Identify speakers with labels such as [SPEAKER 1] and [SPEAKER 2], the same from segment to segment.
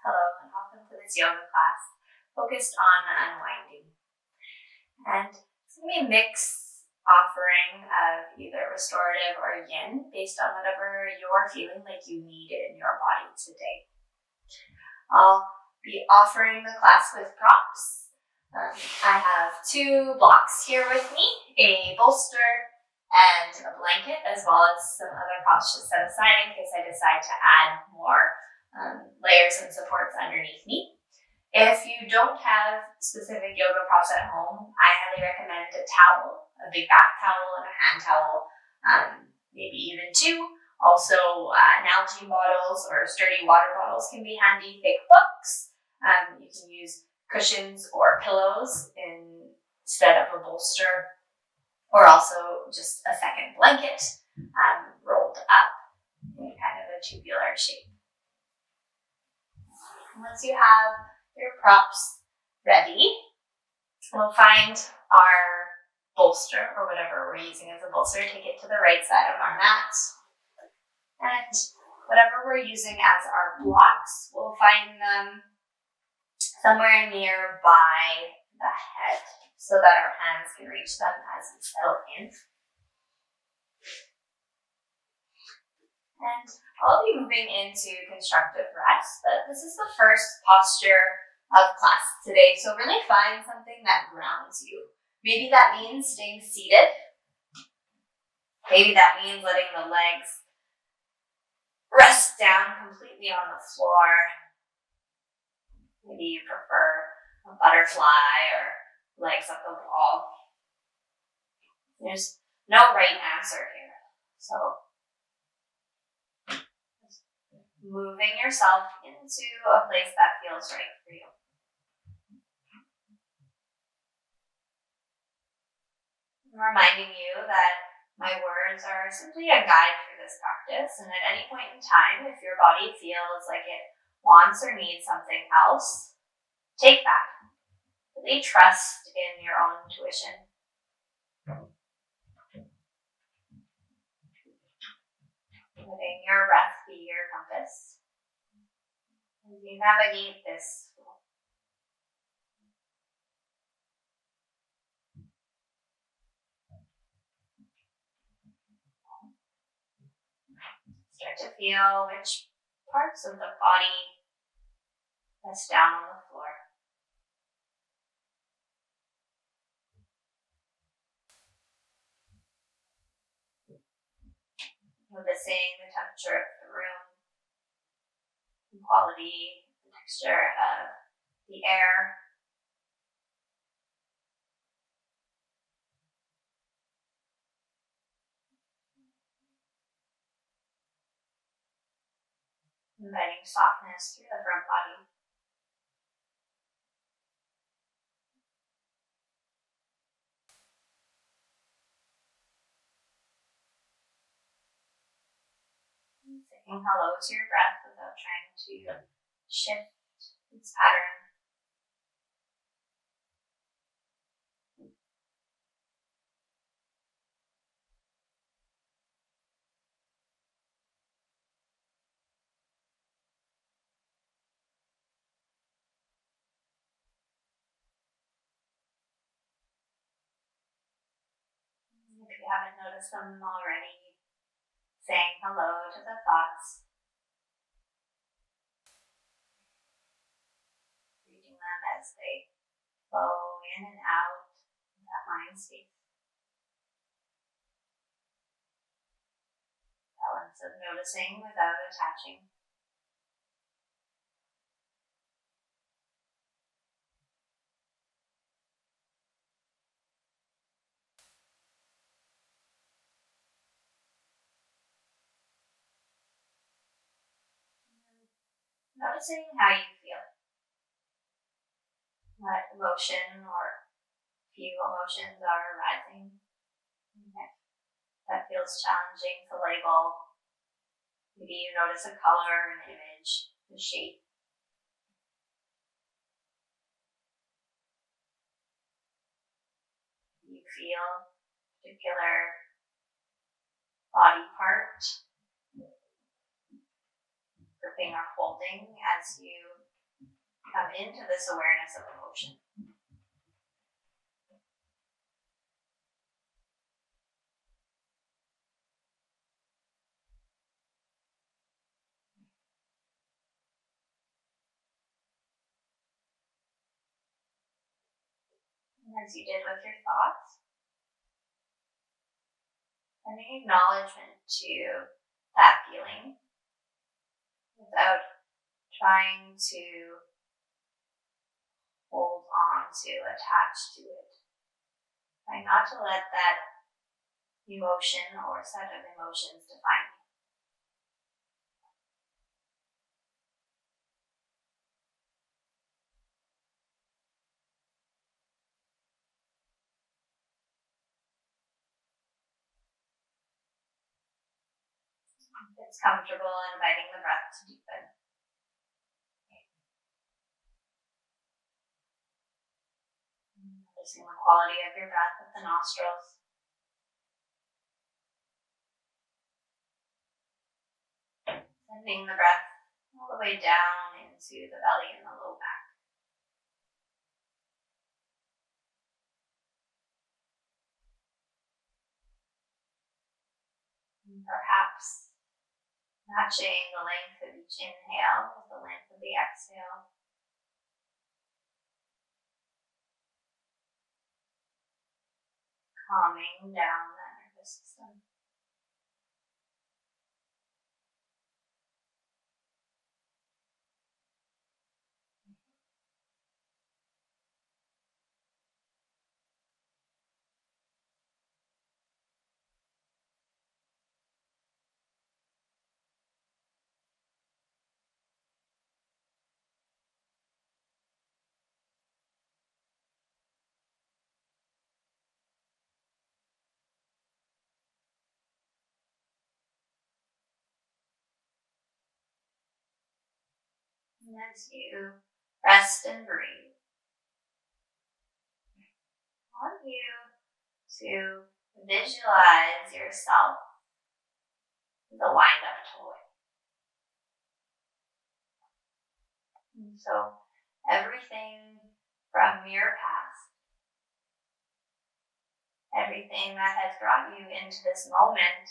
[SPEAKER 1] Hello and welcome to this yoga class focused on unwinding. And it's going to be a mix offering of either restorative or yin based on whatever you're feeling like you need in your body today. I'll be offering the class with props. I have two blocks here with me, a bolster and a blanket, as well as some other props just set aside in case I decide to add more layers and supports underneath me. If you don't have specific yoga props at home, I highly recommend a towel, a big bath towel and a hand towel, maybe even two. Also, Nalgene bottles or sturdy water bottles can be handy, thick books. You can use cushions or pillows instead of a bolster, or also just a second blanket rolled up in kind of a tubular shape. Once you have your props ready, we'll find our bolster or whatever we're using as a bolster, take it to the right side of our mat. And whatever we're using as our blocks, we'll find them somewhere nearby the head so that our hands can reach them as we settle in. And I'll be moving into constructive rest, but this is the first posture of class today. So really find something that grounds you. Maybe that means staying seated. Maybe that means letting the legs rest down completely on the floor. Maybe you prefer a butterfly or legs up the wall. There's no right answer here. So moving yourself into a place that feels right for you. I'm reminding you that my words are simply a guide for this practice, and at any point in time, if your body feels like it wants or needs something else, take that. Really trust in your own intuition. Letting your breath be your compass as you navigate this flow. Start to feel which parts of the body rest down on the floor. Noticing the temperature of the room, the quality, the texture of the air. Inviting softness through the front body. Saying hello to your breath without trying to shift its pattern. If you haven't noticed them already, saying hello to the thoughts. Reading them as they flow in and out of that mind space. Balance of noticing without attaching. Noticing how you feel. What emotion or few emotions are arising. If that feels challenging to label, maybe you notice a color, an image, a shape. You feel a particular body part gripping or holding as you come into this awareness of emotion. And as you did with your thoughts, sending acknowledgement to that feeling without trying to hold on to, attach to it. Trying not to let that emotion or set of emotions define you. If it's comfortable, inviting the breath to deepen. Noticing the quality of your breath with the nostrils. Sending the breath all the way down into the belly and the low back. And perhaps matching the length of each inhale with the length of the exhale. Calming down that nervous system. And as you rest and breathe, I want you to visualize yourself as a wind-up toy. And so everything from your past, everything that has brought you into this moment,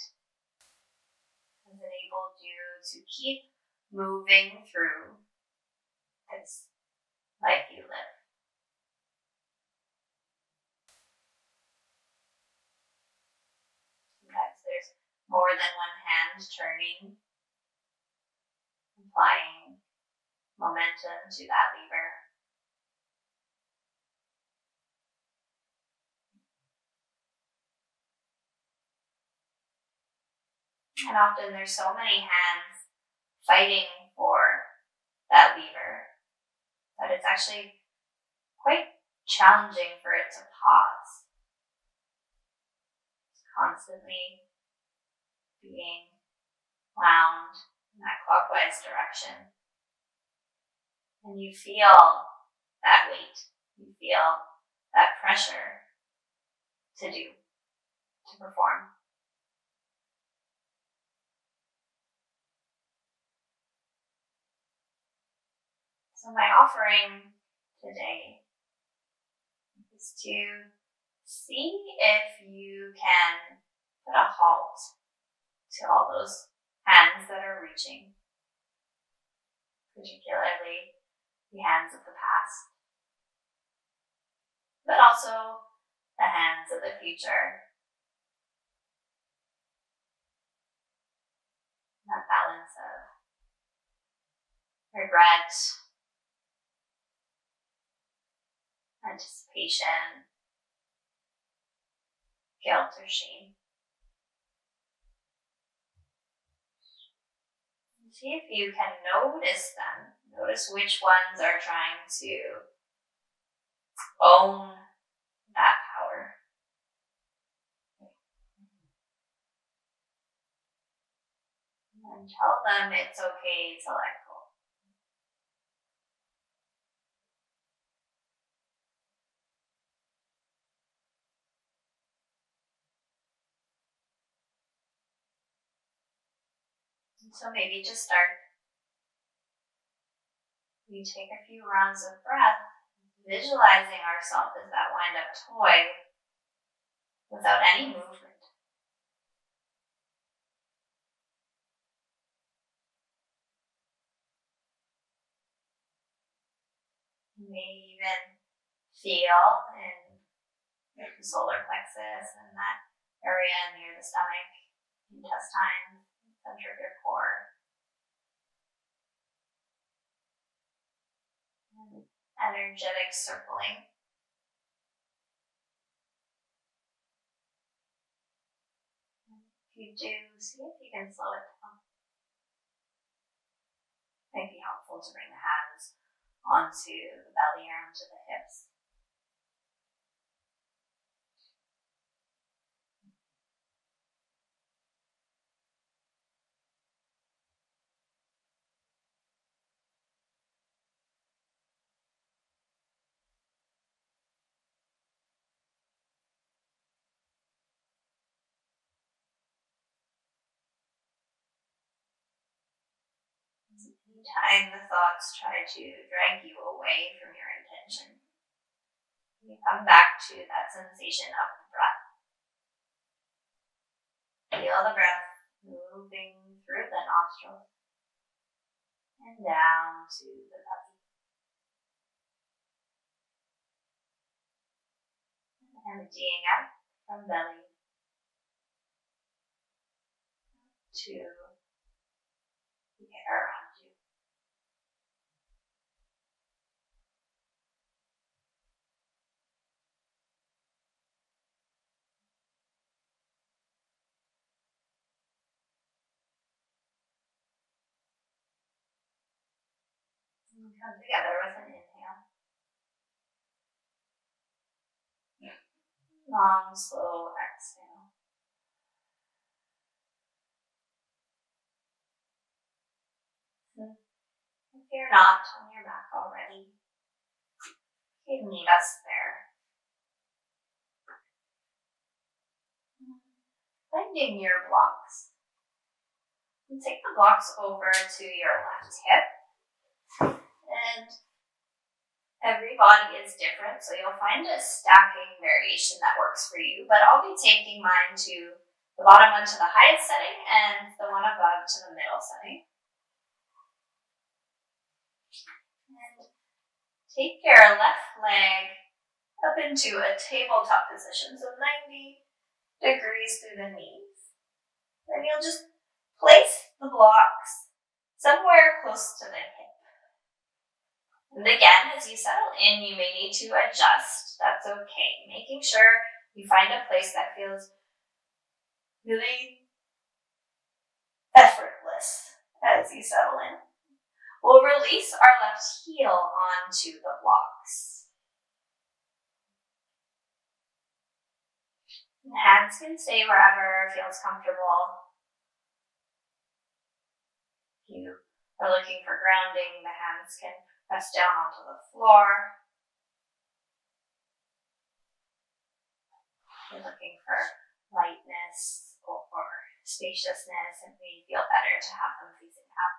[SPEAKER 1] has enabled you to keep moving through this life you live. Sometimes there's more than one hand turning, applying momentum to that lever. And often there's so many hands fighting for that lever that it's actually quite challenging for it to pause. It's constantly being wound in that clockwise direction. And you feel that weight. You feel that pressure to do, to perform. So my offering today is to see if you can put a halt to all those hands that are reaching, particularly the hands of the past, but also the hands of the future. That balance of regret, anticipation, guilt, or shame. See if you can notice them. Notice which ones are trying to own that power. And tell them it's okay to let go. And so maybe just start We take a few rounds of breath, visualizing ourselves as that wind-up toy without any movement. You may even feel in the solar plexus and that area near the stomach, intestine, center of your core, and energetic circling. If you do, see if you can slow it down. It might be helpful to bring the hands onto the belly or onto the hips. Anytime the thoughts try to drag you away from your intention, you come back to that sensation of the breath. Feel the breath moving through the nostrils and down to the belly. And emptying out from belly to the air around you. And come together with an inhale. Long, slow exhale. If you're not on your back already, you can meet us there. Finding your blocks. And take the blocks over to your left hip. And every body is different, so you'll find a stacking variation that works for you. But I'll be taking mine to the bottom one to the highest setting and the one above to the middle setting. And take your left leg up into a tabletop position, so 90 degrees through the knees. Then you'll just place the blocks somewhere close to the hip. And again, as you settle in, you may need to adjust. That's okay. Making sure you find a place that feels really effortless as you settle in. We'll release our left heel onto the blocks. The hands can stay wherever feels comfortable. If you are looking for grounding, the hands can press down onto the floor. If you're looking for lightness or spaciousness, it may feel better to have them facing up.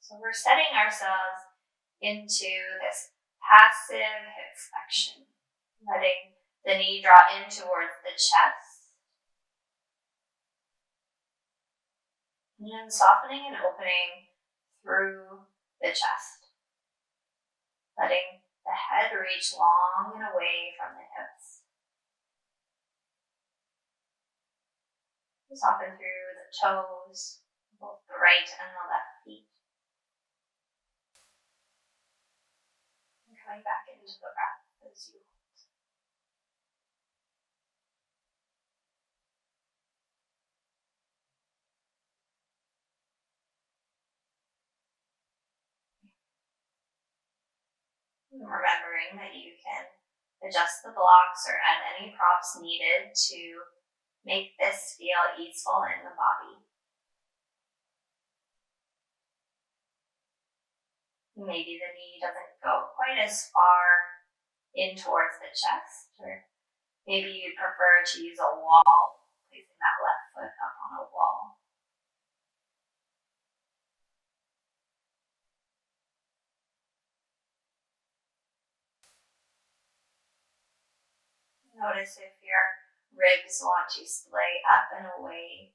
[SPEAKER 1] So we're setting ourselves into this passive hip flexion, letting the knee draw in towards the chest, and then softening and opening through the chest, letting the head reach long and away from the hips. Soften through the toes, both the right and the left feet. And coming back into the breath as you hold. Remembering that you can adjust the blocks or add any props needed to make this feel easeful in the body. Maybe the knee doesn't go quite as far in towards the chest, or maybe you'd prefer to use a wall, placing that left foot up on a wall. Notice if your ribs want to splay up and away.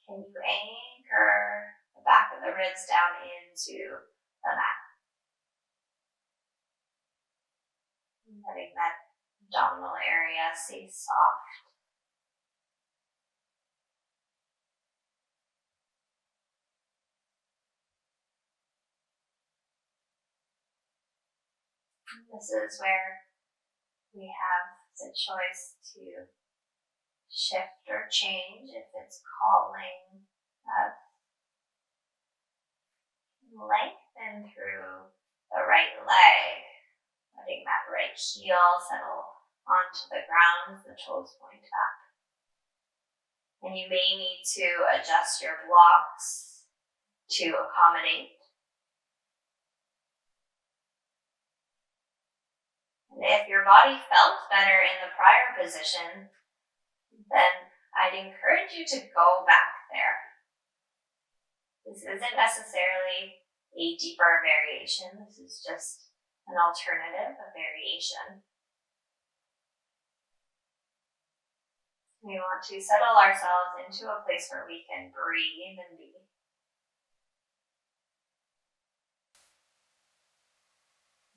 [SPEAKER 1] Can you anchor the back of the ribs down into the mat? Letting that abdominal area stay soft. This is where we have the choice to shift or change if it's calling up. Lengthen through the right leg, letting that right heel settle onto the ground as the toes point up. And you may need to adjust your blocks to accommodate. And if your body felt better in the prior position, then I'd encourage you to go back there. This isn't necessarily a deeper variation. This is just an alternative, a variation. We want to settle ourselves into a place where we can breathe and be.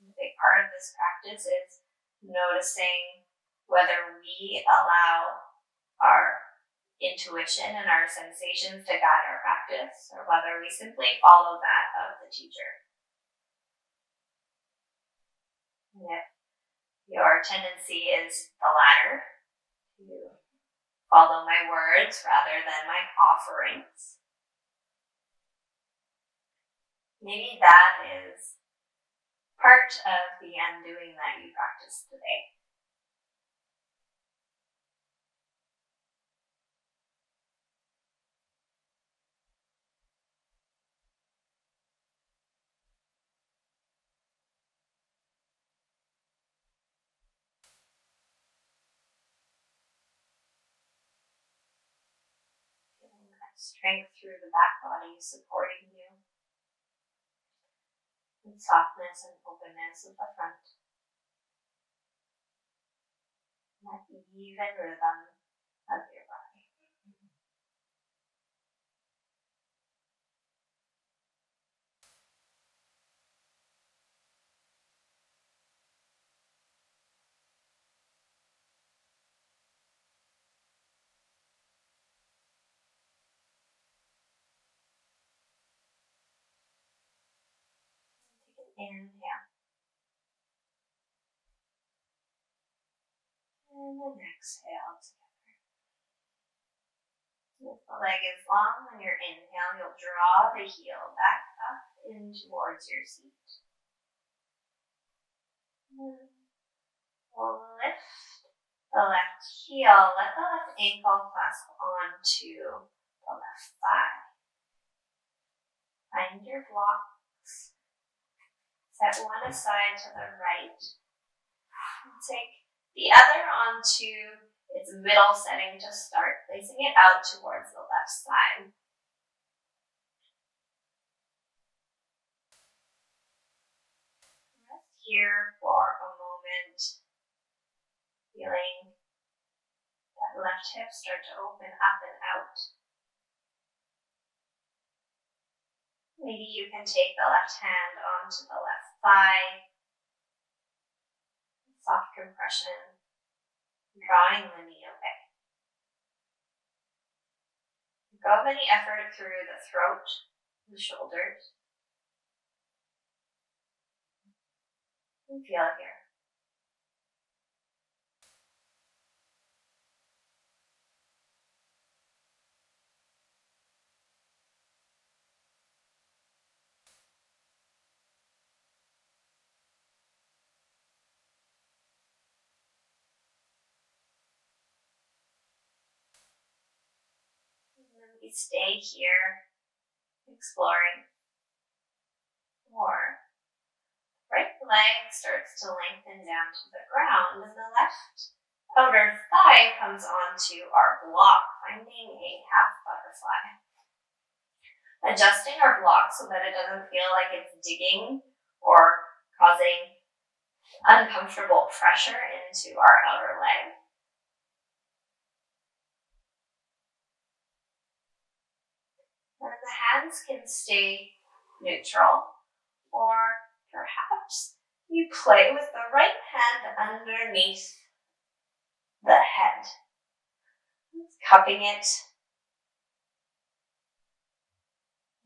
[SPEAKER 1] A big part of this practice is noticing whether we allow our intuition and our sensations to guide our practice, or whether we simply follow that of the teacher. And if your tendency is the latter, to follow my words rather than my offerings, maybe that is part of the undoing that you practice today. Feeling that strength through the back body supporting you, and softness and openness of the front. That even rhythm of your body. Take an inhale. And an exhale together. If the leg is long on your inhale, you'll draw the heel back up in towards your seat. And we'll lift the left heel, let the left ankle clasp onto the left thigh. Find your blocks. Set one aside to the right. And take the other onto its middle setting to start, placing it out towards the left side. Rest here for a moment, feeling that left hip start to open up and out. Maybe you can take the left hand onto the left thigh. Soft compression, drawing the knee away. Go of any effort through the throat, the shoulders. And feel here. And then we stay here, exploring. Or right leg starts to lengthen down to the ground, and the left outer thigh comes onto our block, finding a half butterfly. Adjusting our block so that it doesn't feel like it's digging or causing uncomfortable pressure into our outer leg. And the hands can stay neutral, or perhaps you play with the right hand underneath the head, cupping it.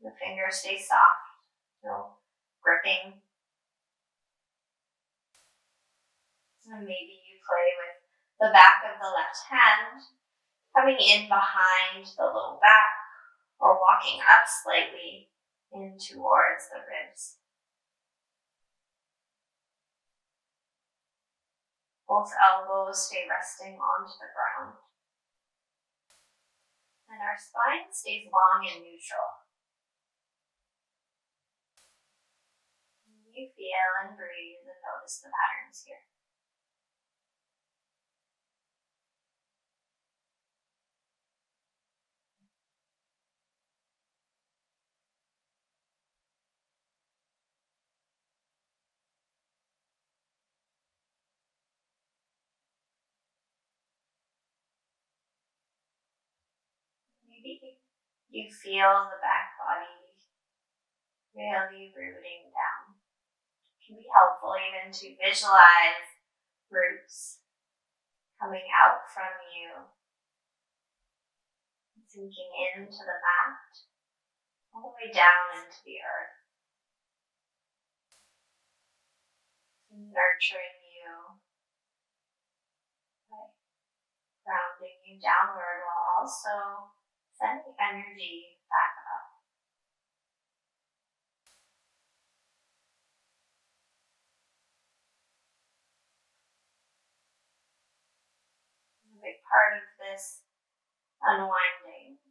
[SPEAKER 1] The fingers stay soft, no gripping. And maybe you play with the back of the left hand, coming in behind the low back, or walking up slightly in towards the ribs. Both elbows stay resting onto the ground. And our spine stays long and neutral. You feel and breathe and notice the patterns here. Maybe you feel the back body really rooting down. It can be helpful even to visualize roots coming out from you, sinking into the mat, all the way down into the earth, nurturing you, grounding you downward while also sending energy back up. A big part of this unwinding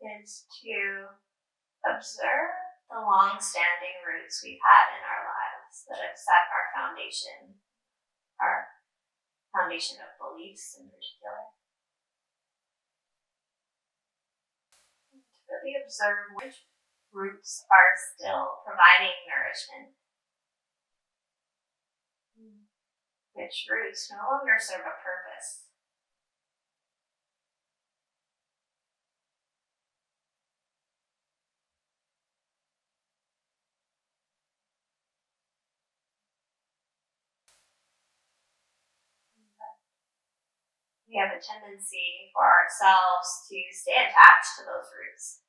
[SPEAKER 1] is to observe the long-standing roots we've had in our lives that have set our foundation of beliefs in particular. And to really observe which roots are still providing nourishment, which roots no longer serve a purpose. We have a tendency for ourselves to stay attached to those roots.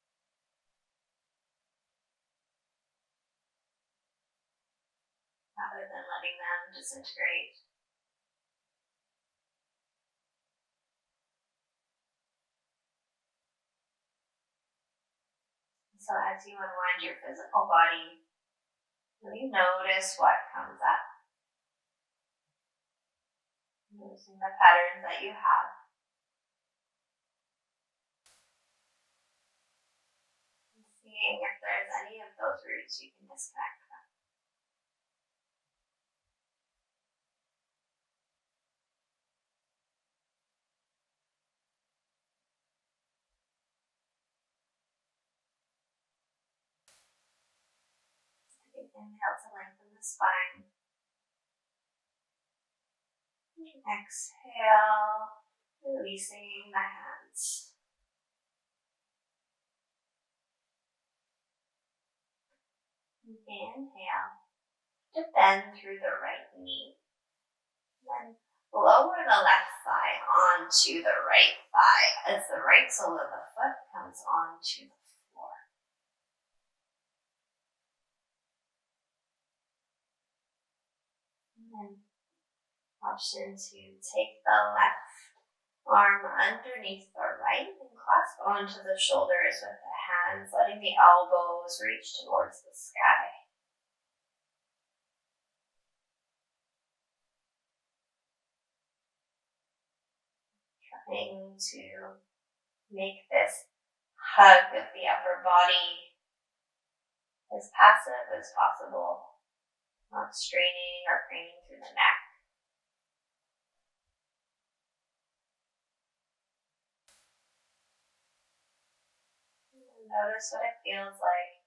[SPEAKER 1] Rather than letting them disintegrate. So as you unwind your physical body, really notice what comes up. Noticing the patterns that you have. And seeing if there's any of those roots you can disconnect from. Take an inhale to lengthen the spine. Exhale, releasing the hands. Inhale to bend through the right knee. Then lower the left thigh onto the right thigh as the right sole of the foot comes onto the floor. And then option to take the left arm underneath the right and clasp onto the shoulders with the hands, letting the elbows reach towards the sky. Trying to make this hug of the upper body as passive as possible, not straining or craning through the neck. Notice what it feels like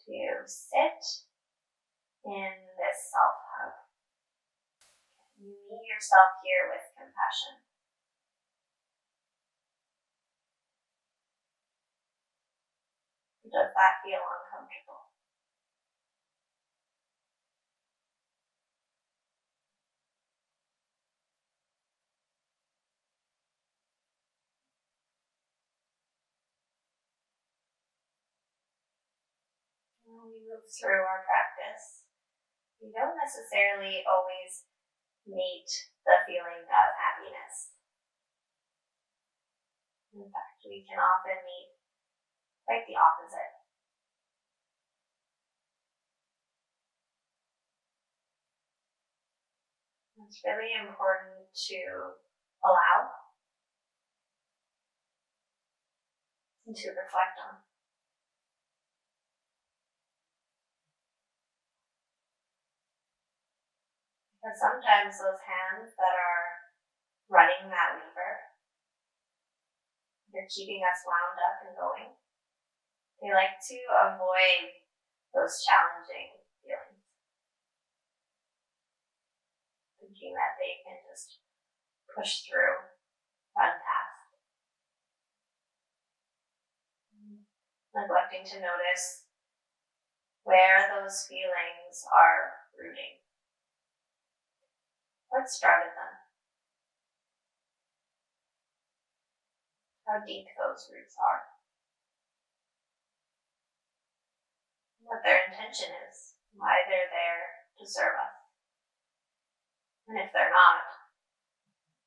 [SPEAKER 1] to sit in this self-hug. You meet yourself here with compassion. Does that feel uncomfortable? When we move through our practice, we don't necessarily always meet the feeling of happiness. In fact, we can often meet quite the opposite. It's really important to allow and to reflect on. Because sometimes those hands that are running that lever, they're keeping us wound up and going. They like to avoid those challenging feelings, thinking that they can just push through, run past, neglecting to notice where those feelings are rooting. What started them? How deep those roots are. What their intention is, why they're there to serve us. And if they're not,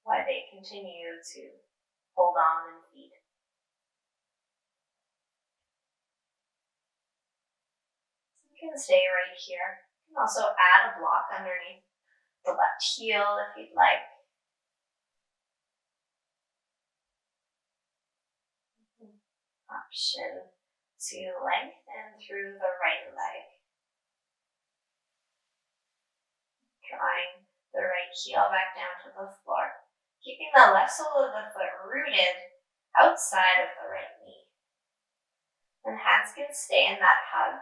[SPEAKER 1] why they continue to hold on and feed. So you can stay right here. You can also add a block underneath the left heel if you'd like. Option to lengthen through the right leg. Drawing the right heel back down to the floor. Keeping the left sole of the foot rooted outside of the right knee. And hands can stay in that hug.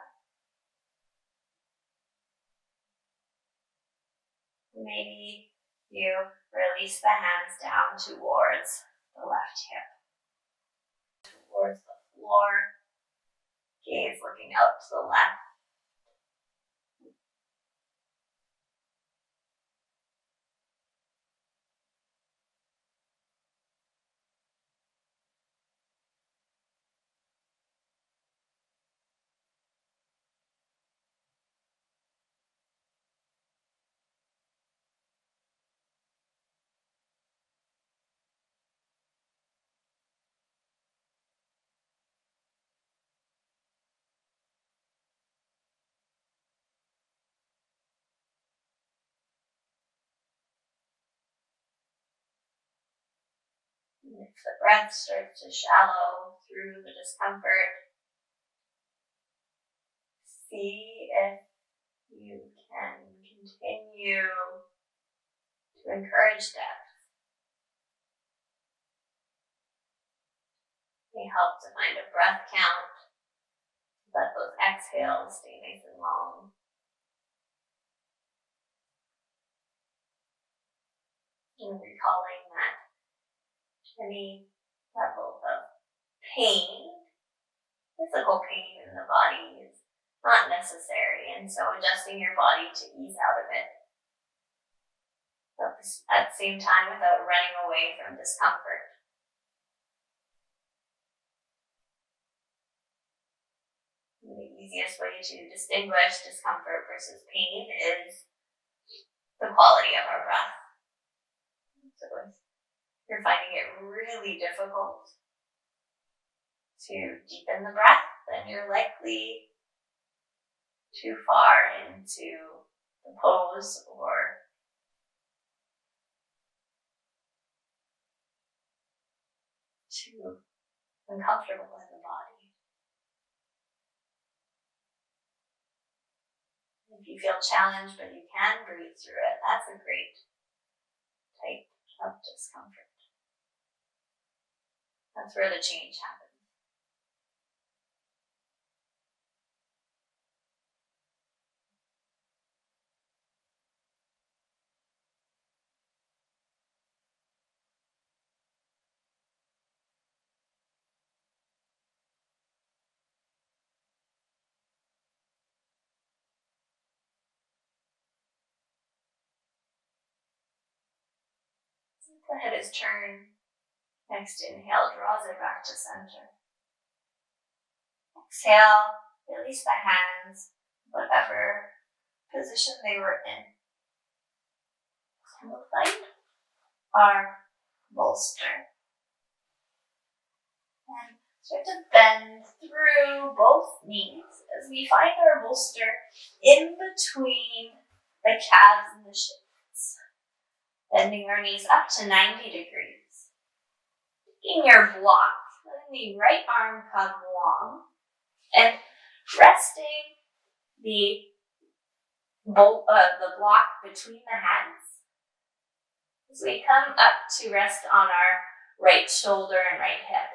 [SPEAKER 1] Maybe you release the hands down towards the left hip. Towards the floor. Gaze looking out to the left. If the breath starts to shallow through the discomfort, see if you can continue to encourage depth. It may help to find a breath count. Let those exhales stay nice and long. And recalling that any level of pain, physical pain in the body is not necessary, and so adjusting your body to ease out of it. But at the same time, without running away from discomfort. And the easiest way to distinguish discomfort versus pain is the quality of our breath. So if you're finding it really difficult to deepen the breath, then you're likely too far into the pose or too uncomfortable in the body. If you feel challenged but you can breathe through it, that's a great type of discomfort. That's where the change happens. The head is turned. Next inhale draws it back to center. Exhale, release the hands, whatever position they were in. And we'll find our bolster. And start to bend through both knees as we find our bolster in between the calves and the shins. Bending our knees up to 90 degrees. Taking your block, letting the right arm come long, and resting the block between the hands as we come up to rest on our right shoulder and right hip.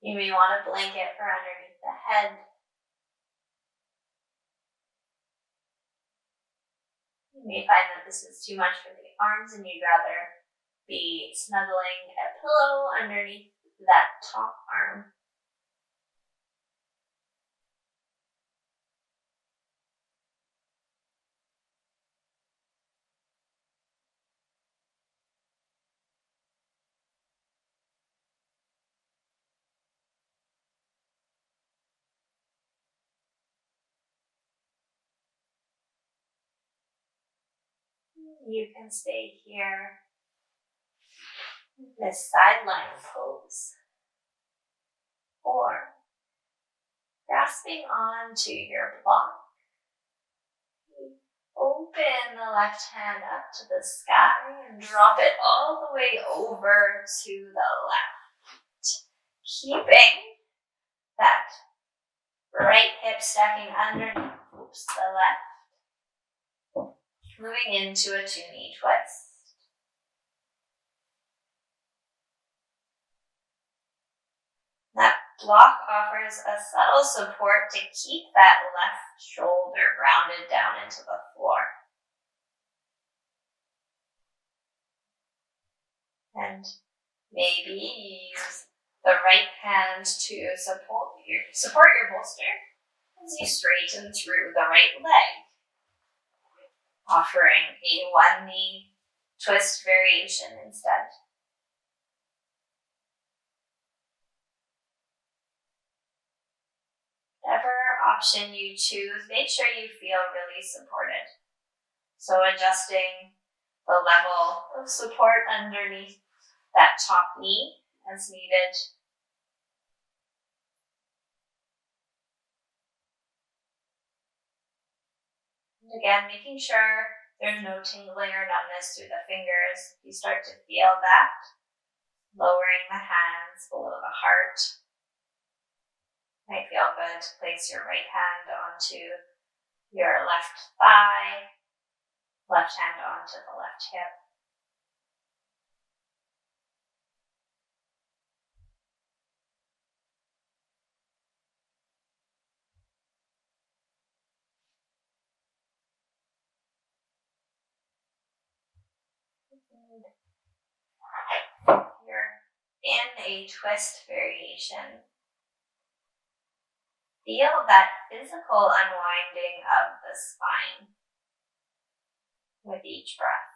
[SPEAKER 1] You may want a blanket for underneath the head. You may find that this is too much for the arms and you'd rather be snuggling a pillow underneath that top arm. You can stay here in this sideline pose, or grasping onto your block. Open the left hand up to the sky and drop it all the way over to the left. Keeping that right hip stacking underneath, the left. Moving into a two-knee twist. That block offers a subtle support to keep that left shoulder grounded down into the floor. And maybe you use the right hand to support your bolster as you straighten through the right leg, offering a one knee twist variation instead. Whatever option you choose, make sure you feel really supported. So adjusting the level of support underneath that top knee as needed. And again, making sure there's no tingling or numbness through the fingers. You start to feel that, lowering the hands below the heart. Might feel good to place your right hand onto your left thigh, left hand onto the left hip. You're in a twist variation. Feel that physical unwinding of the spine with each breath.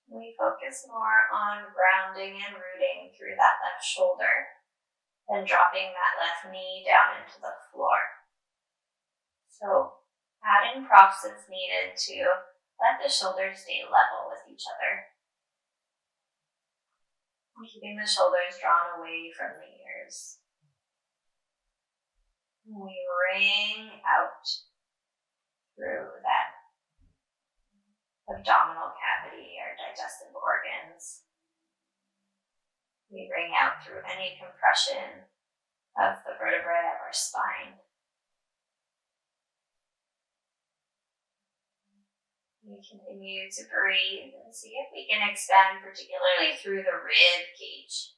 [SPEAKER 1] We focus more on grounding and rooting through that left shoulder, then dropping that left knee down into the floor. So adding props as needed to let the shoulders stay level with each other. Keeping the shoulders drawn away from the ears. We ring out through that abdominal cavity, our digestive organs. We bring out through any compression of the vertebrae of our spine. We continue to breathe and see if we can expand, particularly through the rib cage.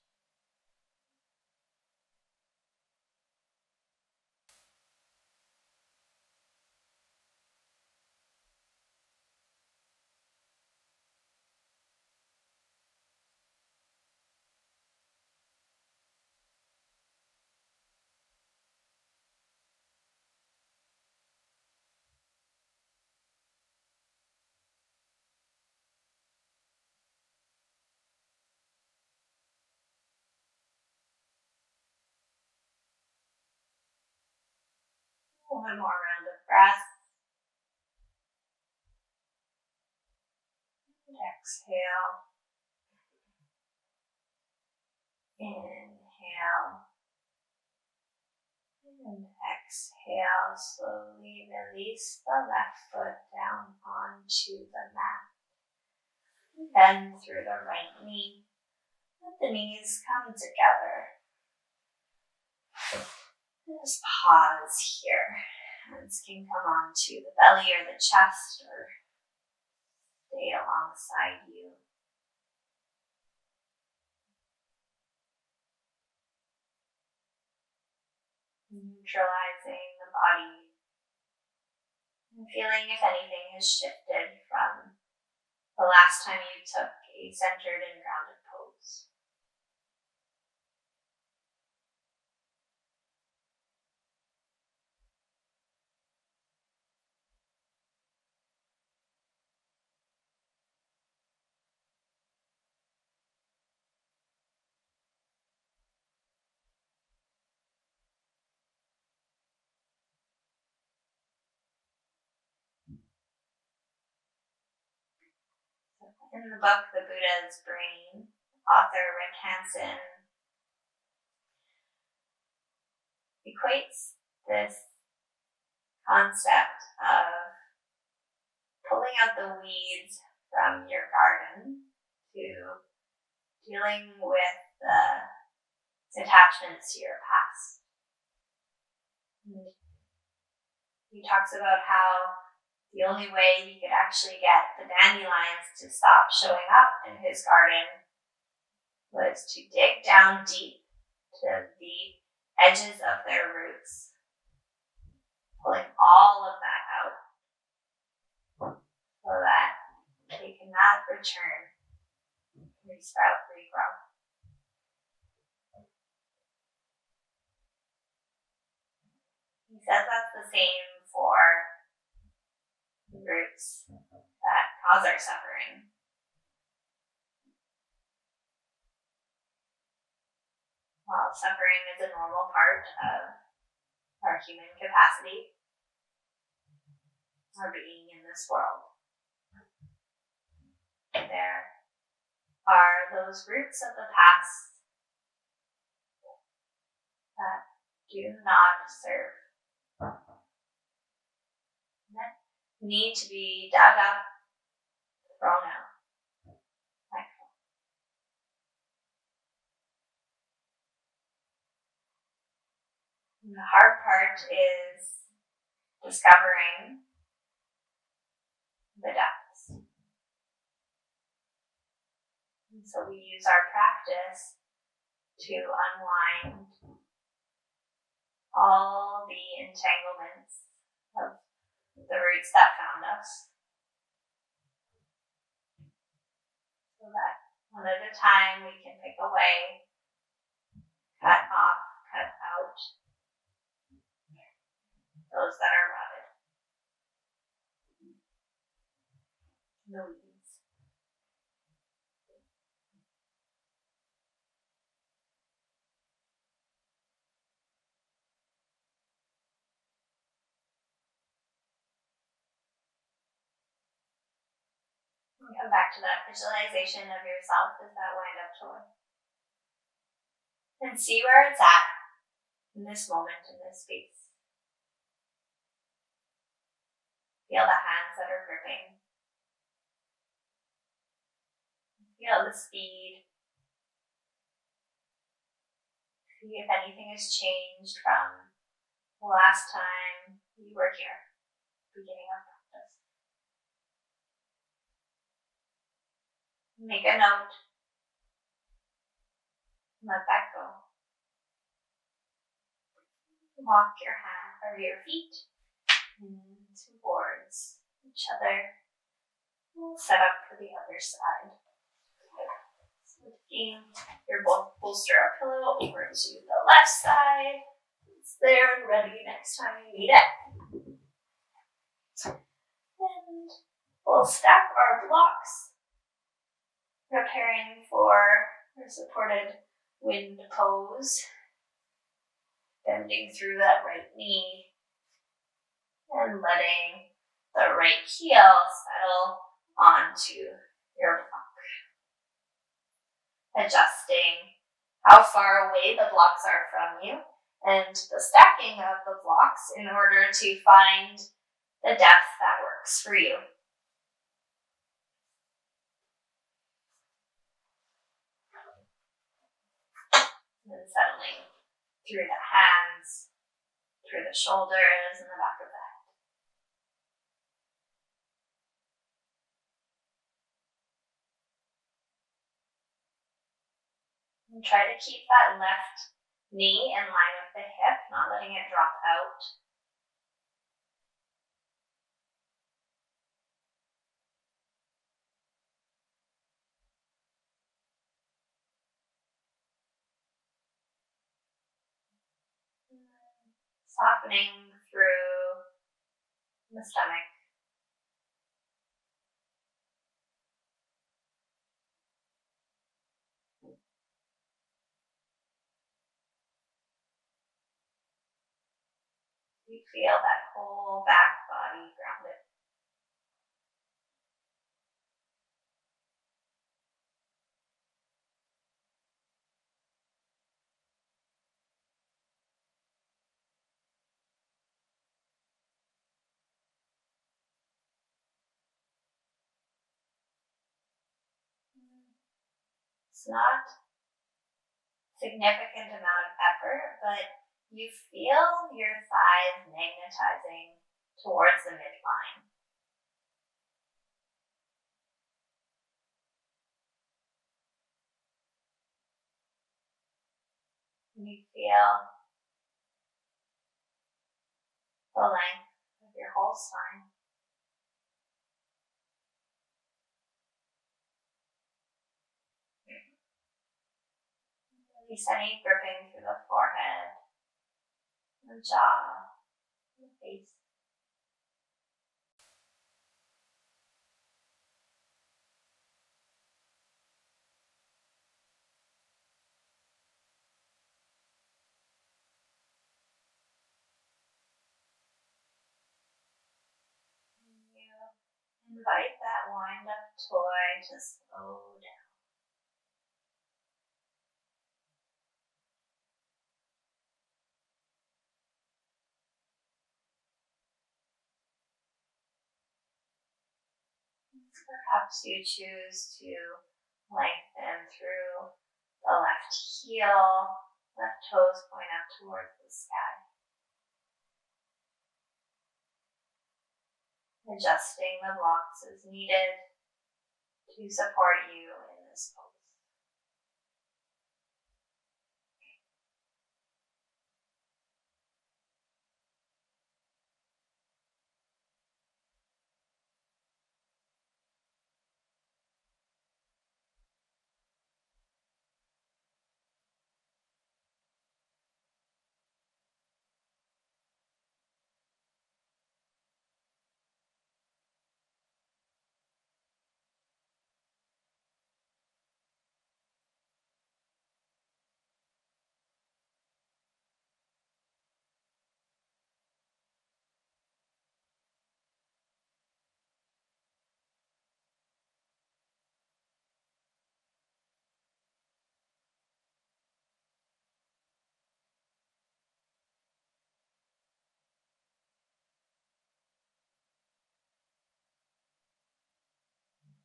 [SPEAKER 1] One more round of breath. And exhale. Inhale. And exhale. Slowly release the left foot down onto the mat. Bend through the right knee. Let the knees come together. Just pause here. Hands can come onto the belly or the chest or stay alongside you. Neutralizing the body and feeling if anything has shifted from the last time you took a centered and grounded pose. In the book, The Buddha's Brain, author Rick Hansen equates this concept of pulling out the weeds from your garden to dealing with the attachments to your past. And he talks about how the only way he could actually get the dandelions to stop showing up in his garden was to dig down deep to the edges of their roots, pulling all of that out so that they cannot return, resprout, regrow. He says that's the same for the roots that cause our suffering. While suffering is a normal part of our human capacity, our being in this world, there are those roots of the past that do not serve, that need to be dug up, thrown out. And the hard part is discovering the depths. And so we use our practice to unwind all the entanglements of the roots that found us, so that one at a time we can pick away, cut off, cut out those that are rotted. The weeds. And come back to that visualization of yourself as that wind up toy. And see where it's at in this moment, in this space. Feel the hands that are gripping. Feel the speed See if anything has changed from the last time you were here, beginning of practice. Make a note. Let that go. Walk your hand or your feet towards each other. We'll set up for the other side. So lifting your bolster or pillow over to the left side. It's there and ready next time you need it. And we'll stack our blocks, preparing for our supported wind pose. Bending through that right knee and letting the right heel settle onto your block. Adjusting how far away the blocks are from you and the stacking of the blocks in order to find the depth that works for you. And then settling through the hands, through the shoulders and the back of the head. And try to keep that left knee in line with the hip, not letting it drop out. Softening through the stomach. You feel that whole back body grounded. It's not a significant amount of effort, but you feel your thighs magnetizing towards the midline. You feel the length of your whole spine. Release any gripping through the forehead, the jaw, the face. You invite that wind-up toy to slow down. Perhaps you choose to lengthen through the left heel, left toes point up towards the sky. Adjusting the blocks as needed to support you in this pose.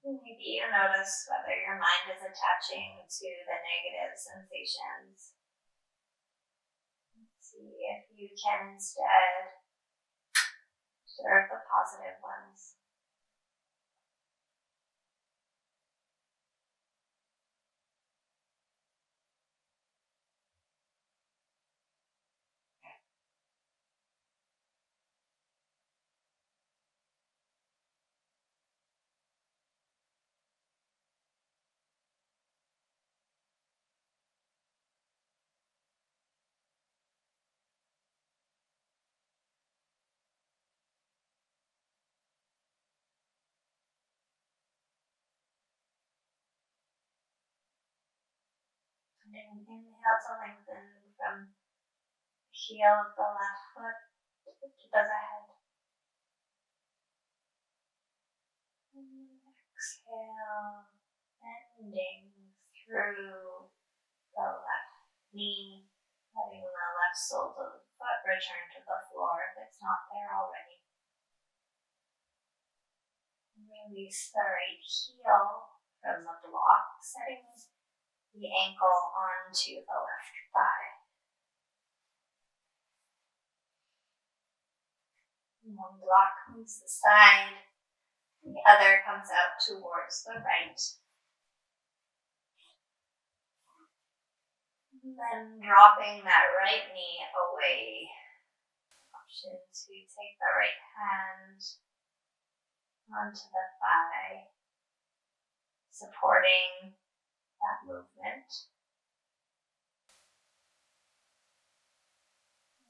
[SPEAKER 1] Maybe you notice whether your mind is attaching to the negative sensations you can instead observe the positive ones. And inhale to lengthen from the heel of the left foot to the head. And exhale, bending through the left knee, letting the left sole of the foot return to the floor if it's not there already. Release the right heel from the block, setting the ankle onto the left thigh. One block moves to the side, the other comes out towards the right. And then dropping that right knee away. Option to take the right hand onto the thigh, supporting that movement.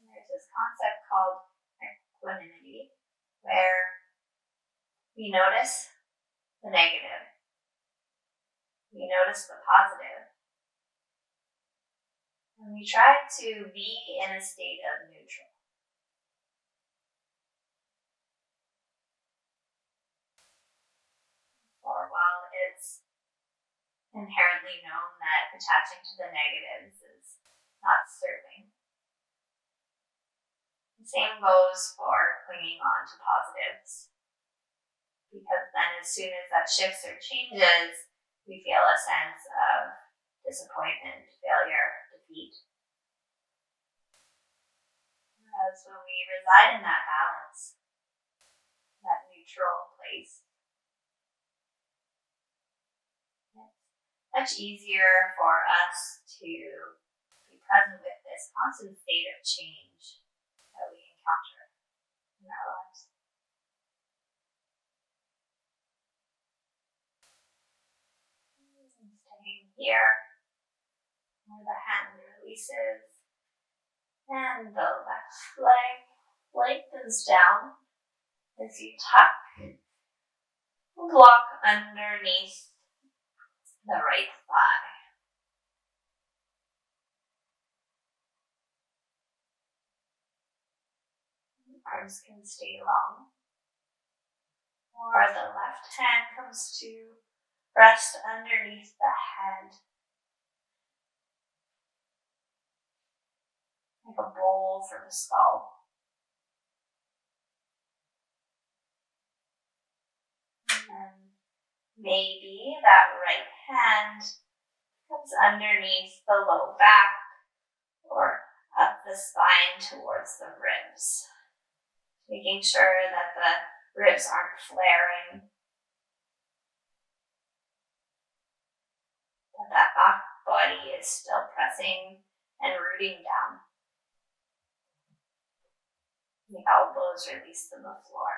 [SPEAKER 1] And there's this concept called equanimity, where we notice the negative, we notice the positive, and we try to be in a state of neutral. Or while it's inherently known that attaching to the negatives is not serving, the same goes for clinging on to positives. Because then as soon as that shifts or changes, we feel a sense of disappointment, failure, defeat. Whereas when we reside in that balance, that neutral place, it's much easier for us to be present with this constant state of change that we encounter in our lives. And staying here, where the hand releases, and the left leg lengthens down as you tuck, block underneath the right thigh. Arms can stay long, or the left hand comes to rest underneath the head, like a bowl for the skull. And then maybe that right hand comes underneath the low back or up the spine towards the ribs, making sure that the ribs aren't flaring, that back body is still pressing and rooting down. The elbows release to the floor.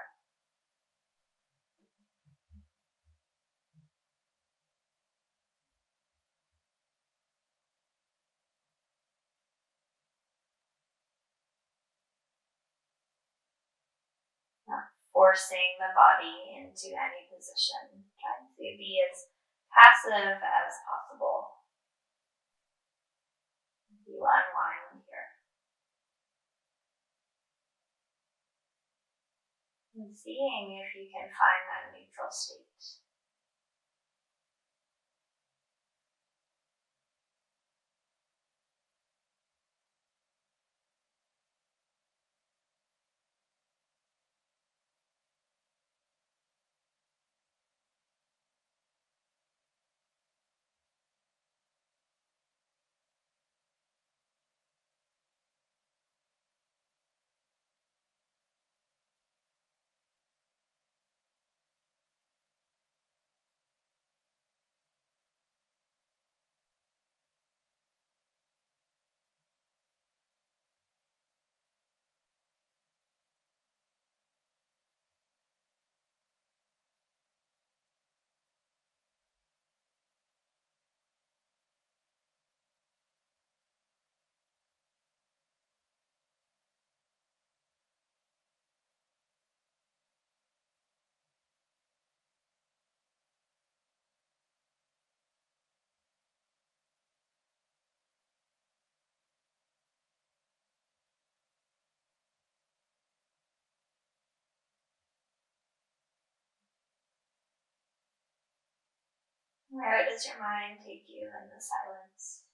[SPEAKER 1] Not forcing the body into any position, trying to be as passive as possible. You unwind here. And seeing if you can find that neutral state. Where does your mind take you in the silence?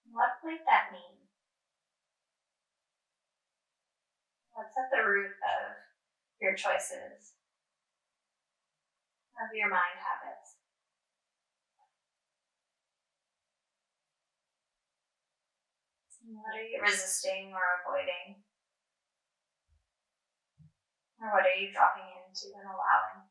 [SPEAKER 1] What might that mean? What's at the root of your choices, of your mind habits? What are you resisting or avoiding? Or what are you dropping into and allowing?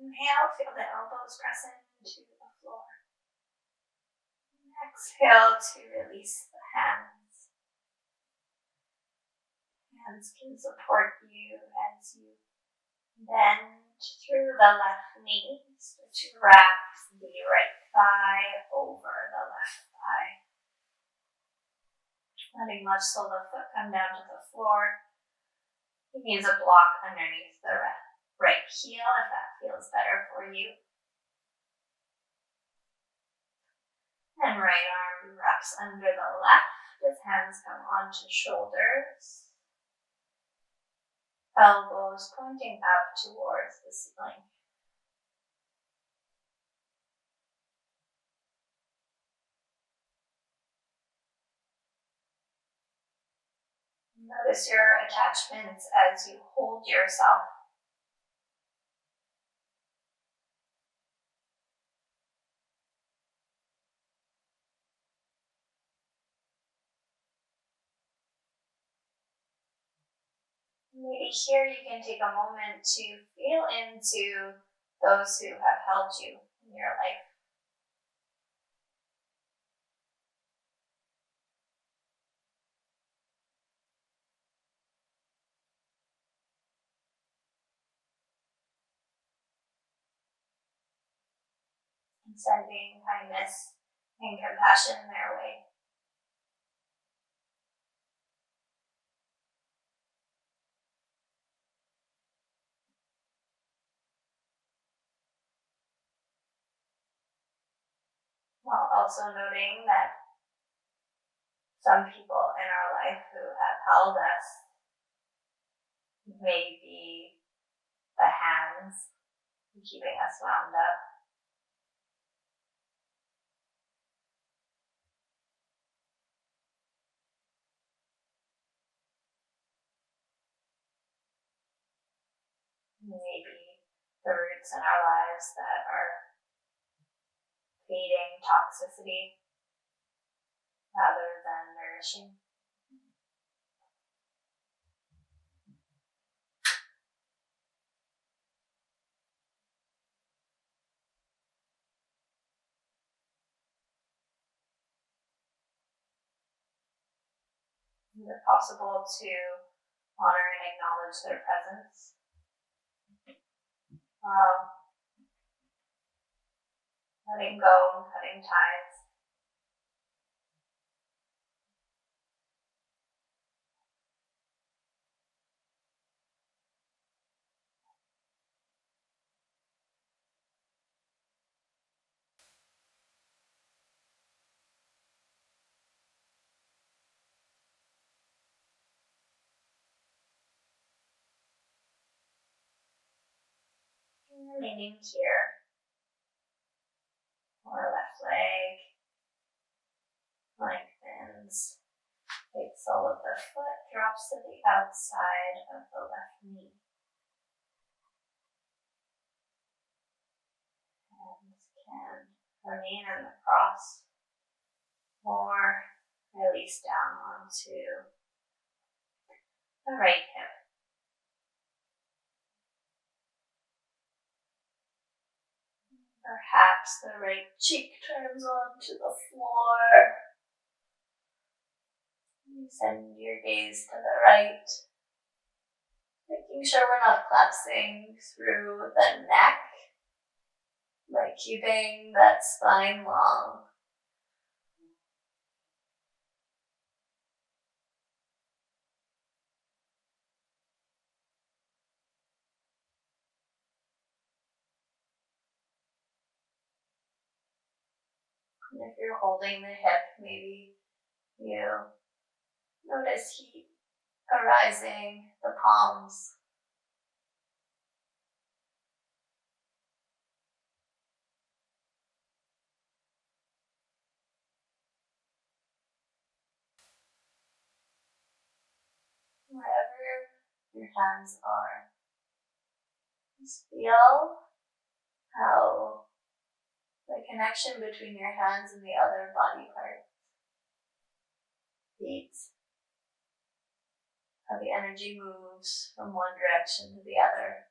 [SPEAKER 1] Inhale, feel the elbows press into the floor. Exhale to release the hands. Hands can support you as you bend through the left knee. So to wrap the right thigh over the left thigh. Letting much sole of the foot come down to the floor. You can use a block underneath the right heel if that feels better for you. And right arm wraps under the left as hands come onto shoulders. Elbows pointing up towards the ceiling. Notice your attachments as you hold yourself. Maybe here you can take a moment to feel into those who have helped you in your life. And sending kindness and compassion their way. While also noting that some people in our life who have held us may be the hands keeping us wound up. Maybe the roots in our lives that are feeding toxicity rather than nourishing. Is it possible to honor and acknowledge their presence? Letting go and cutting ties. Remaining here. Or left leg lengthens. Right sole of the foot drops to the outside of the left knee. Hands can remain in the cross or release down onto the right hip. Perhaps the right cheek turns onto the floor. You send your gaze to the right, making sure we're not collapsing through the neck, but keeping that spine long. if you're holding the hip, maybe you notice heat arising, the palms. Wherever your hands are, just feel how the connection between your hands and the other body part beats, how the energy moves from one direction to the other.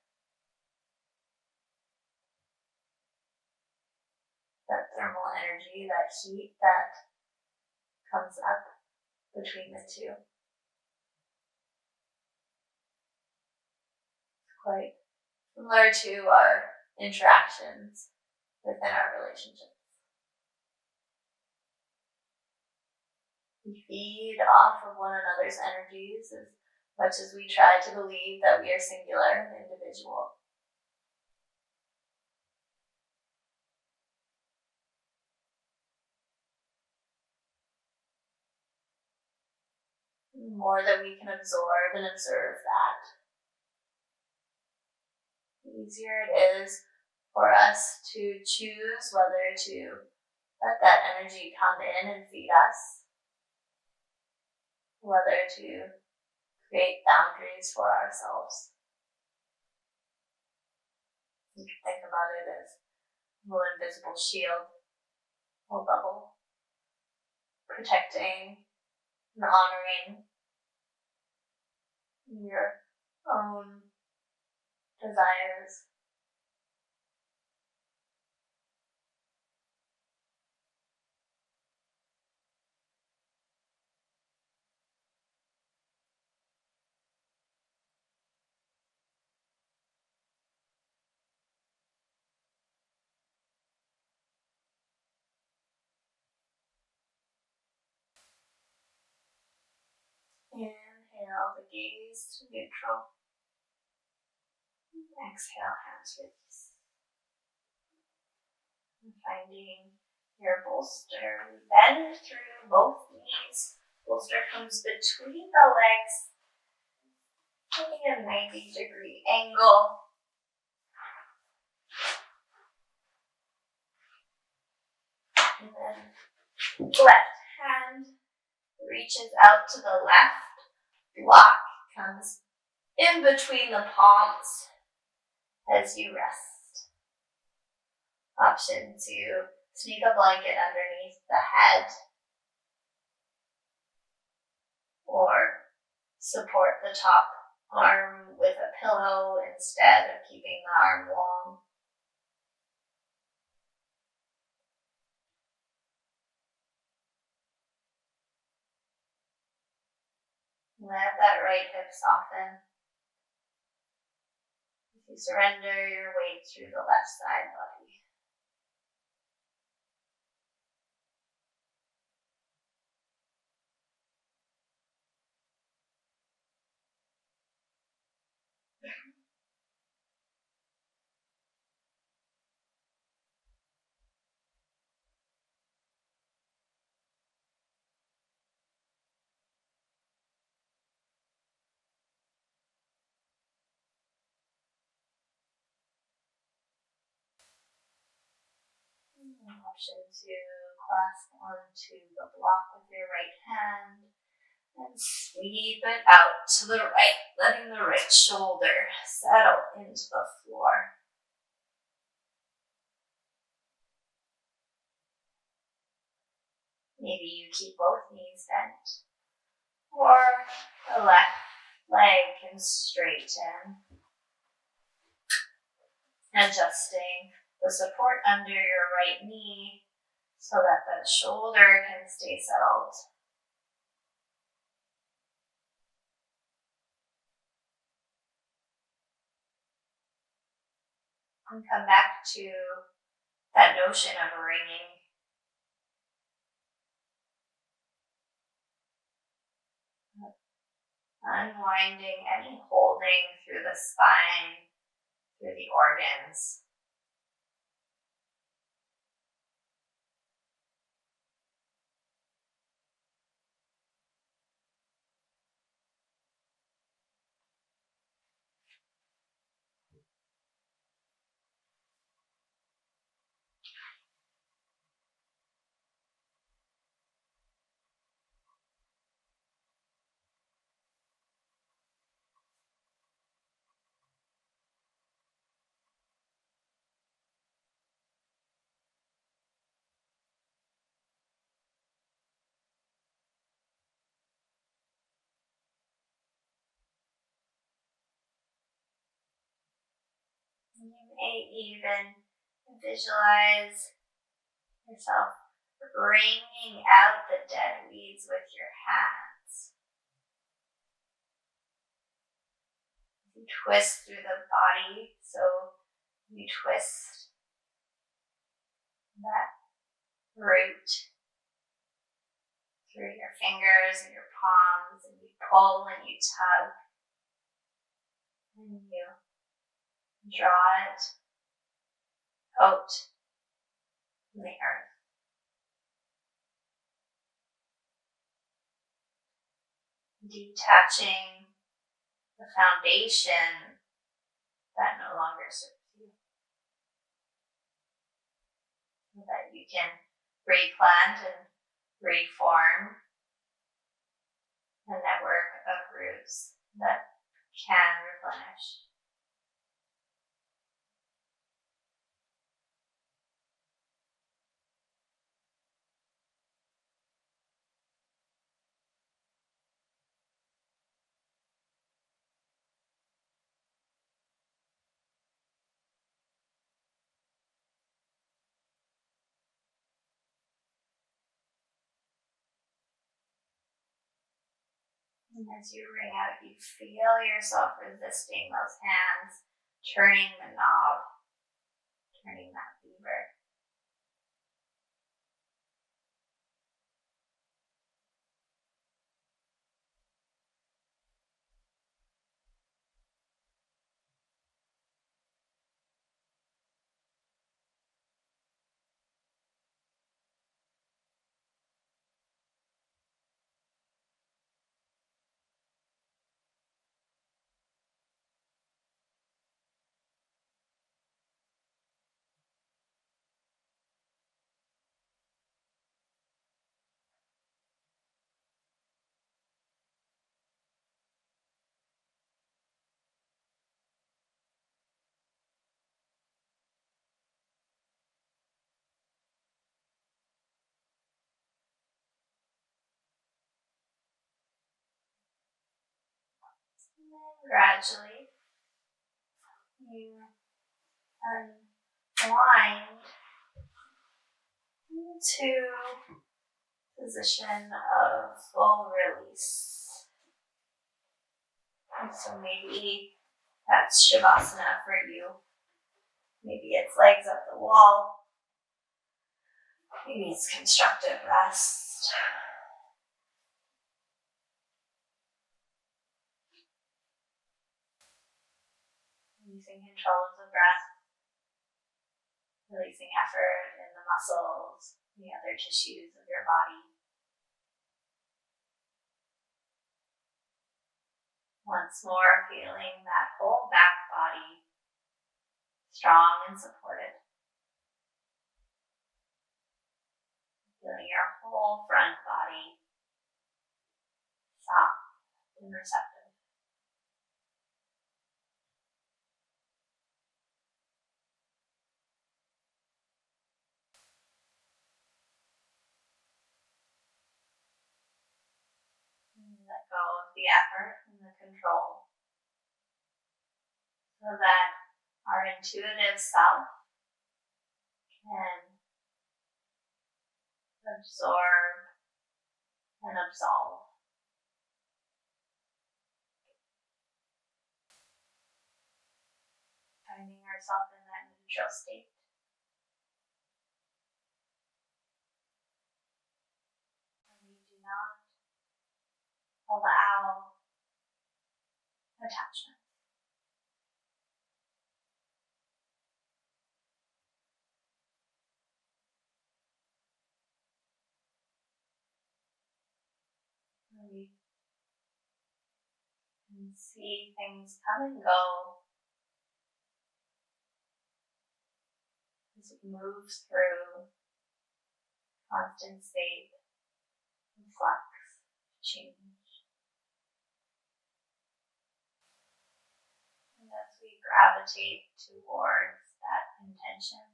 [SPEAKER 1] That thermal energy, that heat that comes up between the two. Quite similar to our interactions within our relationships. We feed off of one another's energies as much as we try to believe that we are singular and individual. The more that we can absorb and observe that, the easier it is for us to choose whether to let that energy come in and feed us, whether to create boundaries for ourselves. You can think about it as a little invisible shield or bubble, protecting and honoring your own desires. Inhale the gaze to neutral. Exhale, hands release. And finding your bolster. Bend through both knees. Bolster comes between the legs, taking a 90-degree angle. And then left hand reaches out to the left. Block comes in between the palms as you rest. Option to sneak a blanket underneath the head or support the top arm with a pillow instead of keeping the arm long. Let that right hip soften. If you surrender your weight through the left side body. An option to clasp onto the block with your right hand and sweep it out to the right, letting the right shoulder settle into the floor. Maybe you keep both knees bent, or the left leg can straighten, adjusting the support under your right knee so that the shoulder can stay settled. And come back to that notion of ringing. Unwinding any holding through the spine, through the organs. You may even visualize yourself bringing out the dead weeds with your hands. You twist through the body, so you twist that root through your fingers and your palms, and you pull and you tug, and you draw it out from the earth. Detaching the foundation that no longer serves you, so that you can replant and reform a network of roots that can replenish. And as you ring out, you feel yourself resisting those hands, turning the knob, turning that lever. And then gradually, you unwind into position of full release. And so maybe that's Shavasana for you. Maybe it's legs up the wall. Maybe it's constructive rest. Using control of the breath, releasing effort in the muscles, the other tissues of your body. Once more, feeling that whole back body strong and supported. Feeling your whole front body soft and receptive. And let go of the effort and the control, so that our intuitive self can absorb and absolve. Finding ourselves in that neutral state. And we do not allow attachment. And we can see things come and go as it moves through constant state of flux, change. And as we gravitate towards that intention,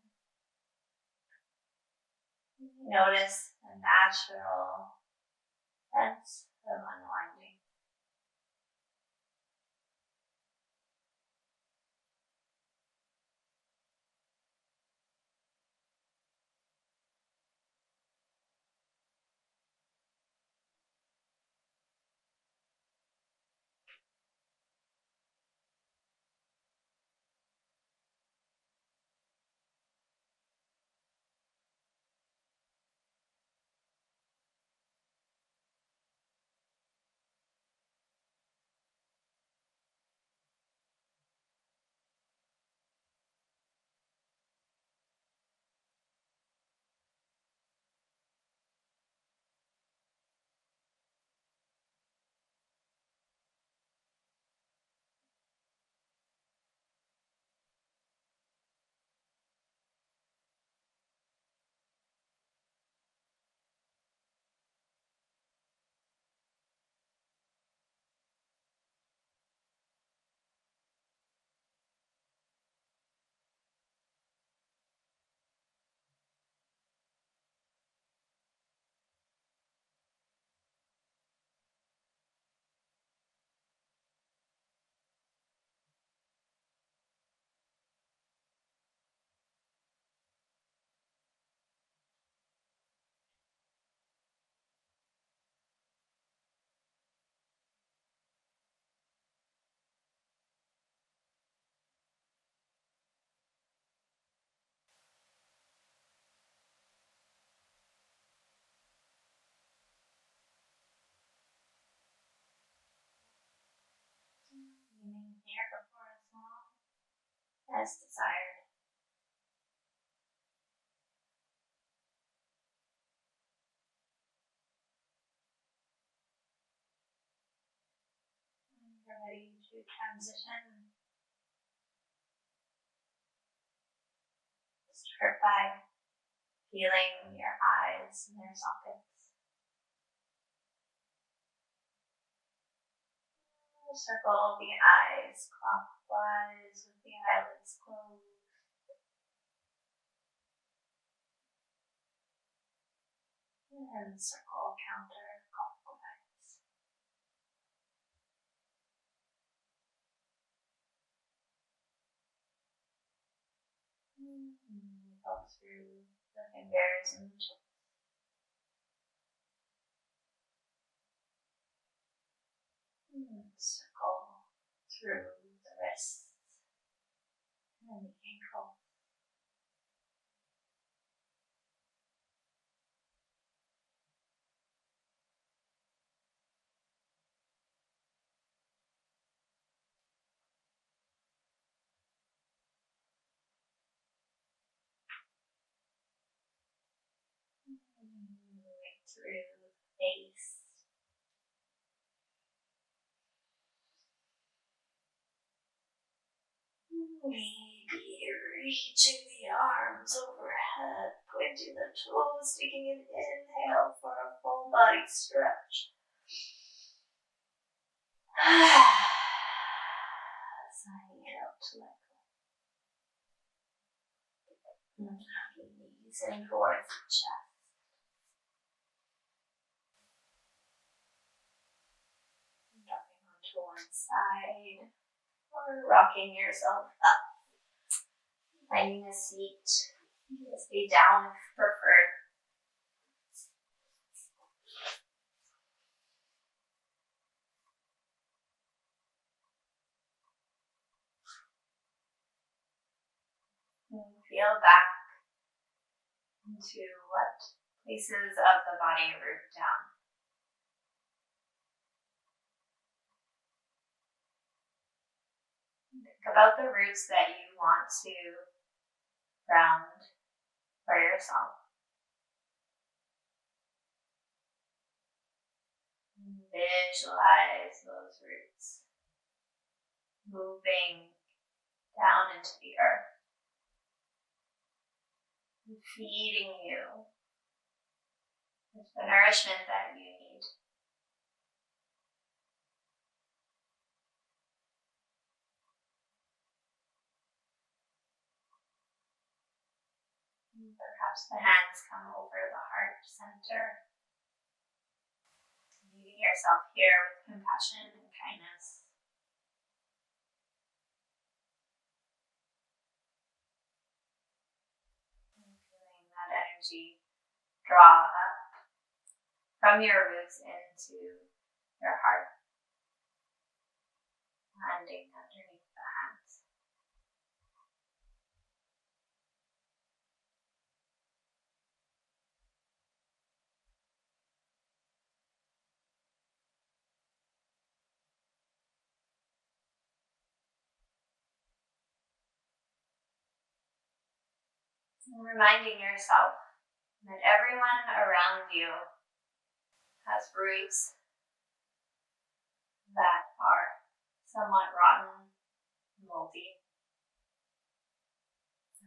[SPEAKER 1] notice a natural sense of unwinding. as desired. When you're ready to transition, start by feeling your eyes and their sockets. Circle the eyes clockwise with the eyelids closed. And circle counterclockwise. Go through the fingers and the toes. Circle through the wrists and the ankle. Moving through the face. Maybe reaching the arms overhead, pointing the toes, taking an inhale for a full body stretch. Signing it out to let go. Hugging knees in towards the chest. Dropping onto one side or rocking yourself up. Finding a seat. Stay down if preferred. And feel back into what places of the body root down. Think about the roots that you want to ground for yourself. Visualize those roots moving down into the earth, feeding you with the nourishment that you need. Perhaps the hands come over the heart center. Meeting yourself here with compassion and kindness. And feeling that energy draw up from your roots into your heart, landing underneath the hands. And reminding yourself that everyone around you has roots that are somewhat rotten, moldy.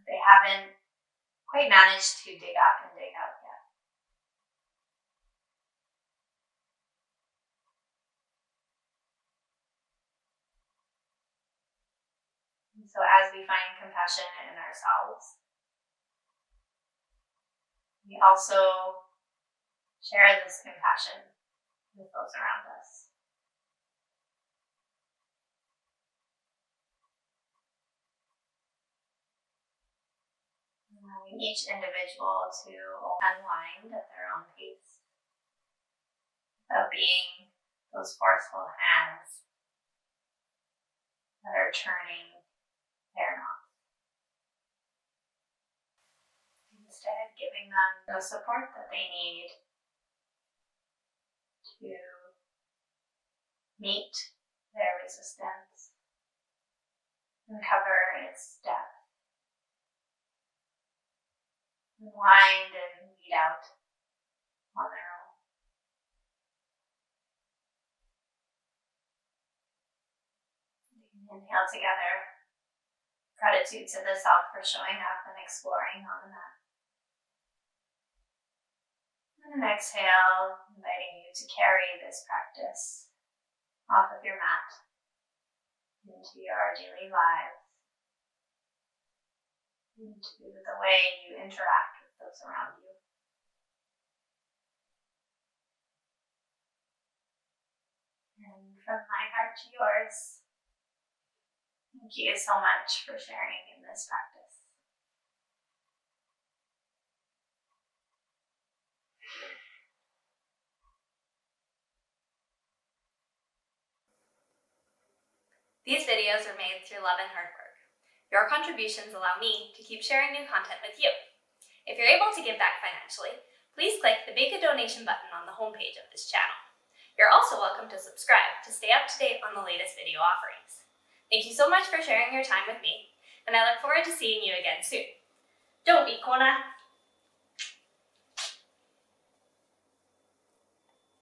[SPEAKER 1] They haven't quite managed to dig up and dig out yet. And so as we find compassion in ourselves, we also share this compassion with those around us. Allowing each individual to unwind at their own pace without being those forceful hands that are turning their knots. Instead, giving them the support that they need to meet their resistance uncover its depth. Unwind and lead out on their own. Inhale together. Gratitude to the self for showing up and exploring on the mat. And exhale, inviting you to carry this practice off of your mat into your daily lives, into the way you interact with those around you. And from my heart to yours, thank you so much for sharing in this practice. These videos are made through love and hard work. Your contributions allow me to keep sharing new content with you. If you're able to give back financially, please click the Make a Donation button on the homepage of this channel. You're also welcome to subscribe to stay up to date on the latest video offerings. Thank you so much for sharing your time with me, and I look forward to seeing you again soon. Don't be Kona!